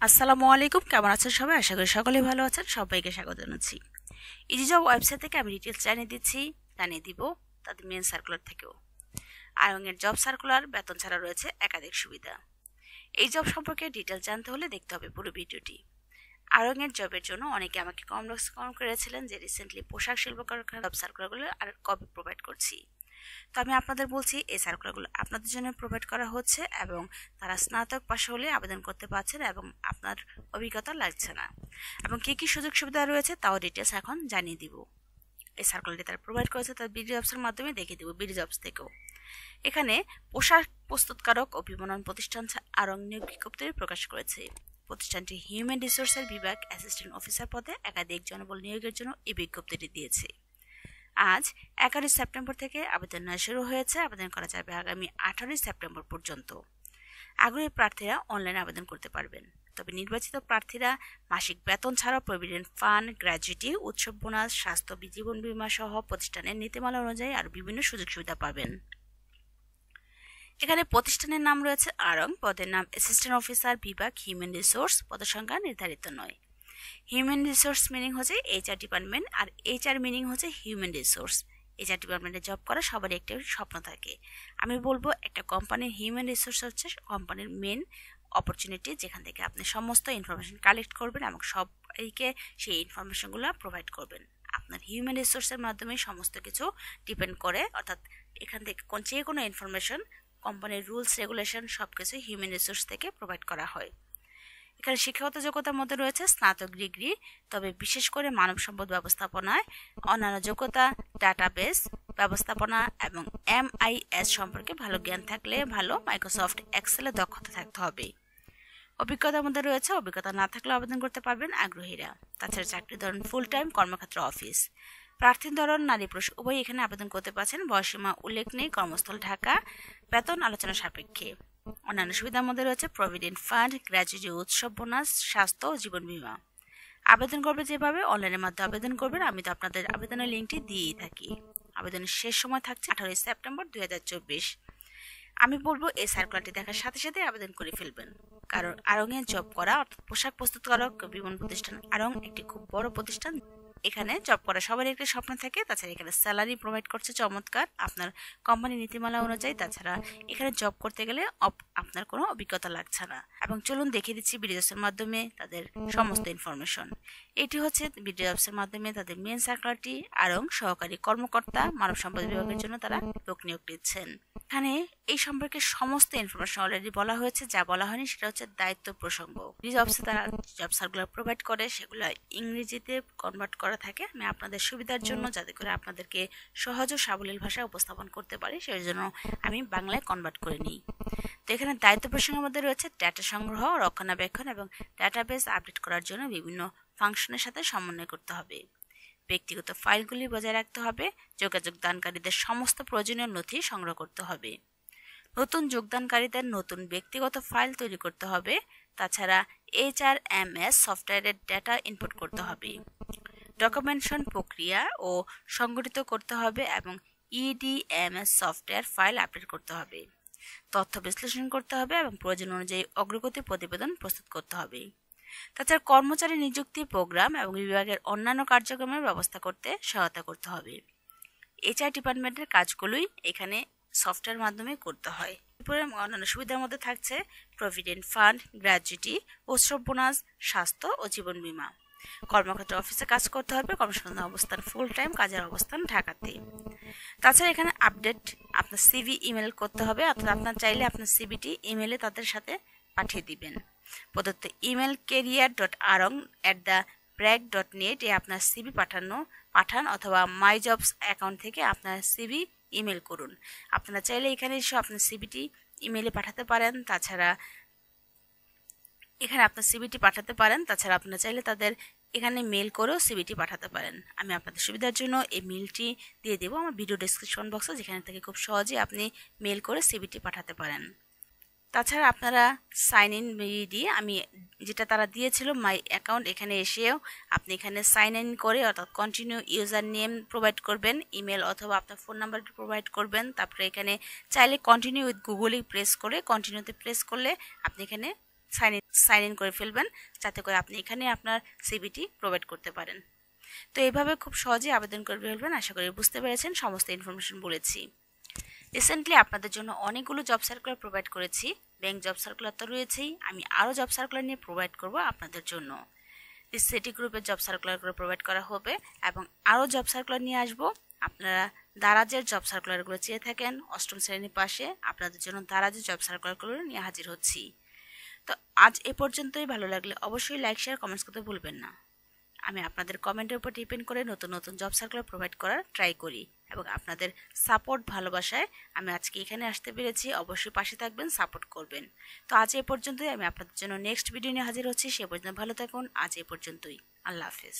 আসসালামু আলাইকুম, কেমন আছেন সবাই? আশা করি সকলেই ভালো আছেন। সবাইকে স্বাগত জানাচ্ছি। ইজি জব ওয়েবসাইট থেকে আমি ডিটেলস জানিয়ে দিব তাদের মেন সার্কুলার থেকেও। আয়ঙের জব সার্কুলার বেতন ছাড়া রয়েছে একাধিক সুবিধা। এই জব সম্পর্কে ডিটেলস জানতে হলে দেখতে হবে পুরো ভিডিওটি। আয়ঙের জবের জন্য অনেকে আমাকে কম করেছিলেন যে রিসেন্টলি পোশাক শিল্প কারখানার জব সার্কুলারগুলো আর কবে প্রোভাইড করছি। তো আমি আপনাদের বলছি এই সার্কুলারগুলো আপনাদের জন্য প্রোভাইড করা হচ্ছে এবং তারা স্নাতক পাশ হলে আবেদন করতে পারছেন এবং আপনার অভিজ্ঞতা লাগছে না, এবং কী কী সুযোগ সুবিধা রয়েছে তাও ডিটেলস এখন জানিয়ে দিব। এই সার্কুলারটি তারা প্রোভাইড করেছে তার বিডি জবসের মাধ্যমে দেখিয়ে দিব, বিডি জবস থেকেও। এখানে পোশাক প্রস্তুতকারক ও বিপণন প্রতিষ্ঠান আরং নিয়োগ বিজ্ঞপ্তি প্রকাশ করেছে। প্রতিষ্ঠানটি হিউম্যান রিসোর্সের বিভাগ অ্যাসিস্ট্যান্ট অফিসার পদে একাধিক জনবল নিয়োগের জন্য এই বিজ্ঞপ্তিটি দিয়েছে। আজ 11 সেপ্টেম্বর থেকে আবেদন নেওয়া শুরু হয়েছে। আবেদন করা যাবে আগামী 18 সেপ্টেম্বর পর্যন্ত। আগ্রহী প্রার্থীরা অনলাইনে আবেদন করতে পারবেন। তবে নির্বাচিত প্রার্থীরা মাসিক বেতন ছাড়াও প্রভিডেন্ট ফান্ড, গ্র্যাচুইটি, উৎসব বোনাস, স্বাস্থ্য জীবন বীমা সহ প্রতিষ্ঠানের নীতিমালা অনুযায়ী আরও বিভিন্ন সুযোগ সুবিধা পাবেন। এখানে প্রতিষ্ঠানের নাম রয়েছে আরং, পদের নাম অ্যাসিস্ট্যান্ট অফিসার বিভাগ হিউম্যান রিসোর্স, পদসংখ্যা নির্ধারিত নয়। হিউম্যান রিসোর্স মিনিং হচ্ছে এইচআর ডিপার্টমেন্ট, আর এইচআর মিনিং হচ্ছে হিউম্যান রিসোর্স। এইচআর ডিপার্টমেন্টে জব করা সবারই একটা স্বপ্ন থাকে। আমি বলবো একটা কোম্পানির হিউম্যান রিসোর্স হচ্ছে কোম্পানির মেন অপরচুনিটি, যেখান থেকে আপনি সমস্ত ইনফরমেশন কালেক্ট করবেন এবং সবাইকে সেই ইনফরমেশনগুলো প্রোভাইড করবেন। আপনার হিউম্যান রিসোর্সের মাধ্যমে সমস্ত কিছু ডিপেন্ড করে, অর্থাৎ এখান থেকে যে কোনো ইনফরমেশন, কোম্পানির রুলস রেগুলেশন সবকিছু হিউম্যান রিসোর্স থেকে প্রোভাইড করা হয়। এখানে শিক্ষাগত যোগ্যতার মধ্যে রয়েছে স্নাতক ডিগ্রি, তবে বিশেষ করে মানব সম্পদ ব্যবস্থাপনায় অন্যান্য যোগ্যতা, ডাটাবেস ব্যবস্থাপনা এবং MIS সম্পর্কে ভালো জ্ঞান থাকলে ভালো, মাইক্রোসফট এক্সেলে দক্ষতা থাকতে হবে। অভিজ্ঞতার মধ্যে রয়েছে অভিজ্ঞতা না থাকলেও আবেদন করতে পারবেন আগ্রহীরা। তাছাড়া চাকরি ধরন ফুল টাইম, কর্মক্ষেত্র অফিস। প্রার্থীর ধরন নারী পুরুষ উভয়ই এখানে আবেদন করতে পারছেন। বয়সীমা উল্লেখ নেই। কর্মস্থল ঢাকা। বেতন আলোচনা সাপেক্ষে। অন্যান্য সুবিধার মধ্যে রয়েছে প্রভিডেন্ট ফান্ড, গ্র্যাচুইটি, উৎসব বোনাস, স্বাস্থ্য ও জীবন বীমা। আবেদন করবে যেভাবে অনলাইনের মাধ্যমে আবেদন করবেন, আমি তো আপনাদের আবেদনের লিঙ্কটি দিয়েই থাকি। আবেদনের শেষ সময় থাকছে 18 সেপ্টেম্বর 2024। আমি বলবো এই সার্কুলারটি দেখার সাথে সাথে আবেদন করে ফেলবেন, কারণ আরঙে জব করা অর্থাৎ পোশাক প্রস্তুতকারক বিপণন প্রতিষ্ঠান আরং একটি খুব বড় প্রতিষ্ঠান। এখানে জব করা সবারই একটা স্বপ্ন থাকে। তাছাড়া এখানে স্যালারি প্রোভাইড করছে চমৎকার আপনার কোম্পানি নীতিমালা অনুযায়ী। তাছাড়া এখানে জব করতে গেলে আপনার কোনো অভিজ্ঞতা লাগছে না। এবং চলুন দেখিয়ে দিচ্ছি বিডি জবসের মাধ্যমে তাদের সমস্ত ইনফরমেশন। এটি হচ্ছে বিডি জবসের মাধ্যমে তাদের মেন সার্কুলারটি। আরং সহকারী কর্মকর্তা মানব সম্পদ বিভাগের জন্য তারা লোক নিয়োগ দিচ্ছেন। এখানে এই সম্পর্কে সমস্ত ইনফরমেশন অলরেডি বলা হয়েছে। যা বলা হয়নি সেটা হচ্ছে দায়িত্ব প্রসঙ্গ। জবসে তারা জব সার্কুলার প্রোভাইড করে, সেগুলো ইংরেজিতে কনভার্ট করা থাকে। আমি আপনাদের সুবিধার জন্য, যাতে করে আপনাদেরকে সহজ ও সাবলীল ভাষায় উপস্থাপন করতে পারি, সেই জন্য আমি বাংলায় কনভার্ট করে নিই। তো এখানে দায়িত্ব প্রসঙ্গের মধ্যে রয়েছে ডেটা সংগ্রহ, রক্ষণাবেক্ষণ এবং ডাটাবেস আপডেট করার জন্য বিভিন্ন ফাংশনের সাথে সমন্বয় করতে হবে। ব্যক্তিগত ফাইলগুলি বজায় রাখতে হবে। যোগাযোগ দানকারীদের সমস্ত প্রয়োজনীয় নথি সংগ্রহ করতে হবে। নতুন যোগদানকারীদের নতুন ব্যক্তিগত ফাইল তৈরি করতে হবে। তাছাড়া HRMS সফটওয়্যারের ডেটা ইনপুট করতে হবে। ডকুমেন্টেশন প্রক্রিয়া ও সংগঠিত করতে হবে এবং EDMS সফটওয়্যার ফাইল আপডেট করতে হবে। তথ্য বিশ্লেষণ করতে হবে এবং প্রয়োজন অনুযায়ী অগ্রগতি প্রতিবেদন প্রস্তুত করতে হবে। তাছাড়া কর্মচারী নিযুক্তি প্রোগ্রাম এবং বিভাগের অন্যান্য কার্যক্রমের ব্যবস্থা করতে সহায়তা করতে হবে। HR ডিপার্টমেন্টের কাজগুলোই এখানে সফটওয়্যার মাধ্যমে করতে হয়। এরপরে অন্যান্য সুবিধার মধ্যে থাকছে প্রভিডেন্ট ফান্ড, গ্র্যাচুইটি, উৎসব বোনাস, স্বাস্থ্য ও জীবন বীমা। কর্মক্ষেত্রে অফিসে কাজ করতে হবে। কর্মসংস্থান অবস্থান ফুল টাইম, কাজের অবস্থান ঢাকাতে। তাছাড়া এখানে আপডেট আপনার সিভি ইমেল করতে হবে, অর্থাৎ আপনার চাইলে আপনার সিভিটি ইমেলে তাদের সাথে পাঠিয়ে দিবেন। প্রদত্ত ইমেল career.arong@brag.net এ আপনার সিভি পাঠান অথবা মাই জবস অ্যাকাউন্ট থেকে আপনার সিভি ইমেল করুন। আপনারা চাইলে এখানে এসে আপনার সিভিটি ইমেলে পাঠাতে পারেন। তাছাড়া আপনারা চাইলে তাদের এখানে মেল করেও সিভিটি পাঠাতে পারেন। আমি আপনাদের সুবিধার জন্য এই মেলটি দিয়ে দেবো আমার ভিডিও ডেসক্রিপশন বক্সে, যেখানে থেকে খুব সহজে আপনি মেল করে সিভিটি পাঠাতে পারেন। তাছাড়া আপনারা সাইন ইন দিয়ে আমি যেটা তারা দিয়েছিল মাই অ্যাকাউন্ট, এখানে এসেও আপনি এখানে সাইন ইন করে অর্থাৎ কন্টিনিউ ইউজার নেম প্রোভাইড করবেন, ইমেল অথবা আপনার ফোন নাম্বারটি প্রোভাইড করবেন। তারপরে এখানে চাইলে কন্টিনিউ উইথ গুগলে প্রেস করে কন্টিনিউতে প্রেস করলে আপনি এখানে সাইন ইন করে ফেলবেন, যাতে করে আপনি এখানে আপনার সিভিটি প্রোভাইড করতে পারেন। তো এইভাবে খুব সহজেই আবেদন করে ফেলবেন। আশা করি বুঝতে পেরেছেন, সমস্ত ইনফরমেশন বলেছি। রিসেন্টলি আপনাদের জন্য অনেকগুলো জব সার্কুলার প্রোভাইড করেছি। ব্যাংক জব সার্কুলার তো রয়েছেই, আমি আরও জব সার্কুলার নিয়ে প্রোভাইড করব আপনাদের জন্য। সিটি গ্রুপের জব সার্কুলারগুলো প্রোভাইড করা হবে এবং আরও জব সার্কুলার নিয়ে আসব। আপনারা দারাজের জব সার্কুলারগুলো চেয়ে থাকেন, অষ্টম শ্রেণীর পাশে আপনাদের জন্য দারাজের জব সার্কুলারগুলো নিয়ে হাজির হচ্ছি। তো আজ এ পর্যন্তই। ভালো লাগলে অবশ্যই লাইক, শেয়ার, কমেন্টস করতে ভুলবেন না। আমি আপনাদের কমেন্টের উপর ডিপেন্ড করে নতুন নতুন জব সার্কুলার প্রোভাইড করার ট্রাই করি এবং আপনাদের সাপোর্ট, ভালোবাসায় আমি আজকে এখানে আসতে পেরেছি। অবশ্যই পাশে থাকবেন, সাপোর্ট করবেন। তো আজ এ পর্যন্তই। আমি আপনাদের জন্য নেক্সট ভিডিও নিয়ে হাজির হচ্ছি। সে পর্যন্ত ভালো থাকুন। আজ এ পর্যন্তই। আল্লাহ হাফেজ।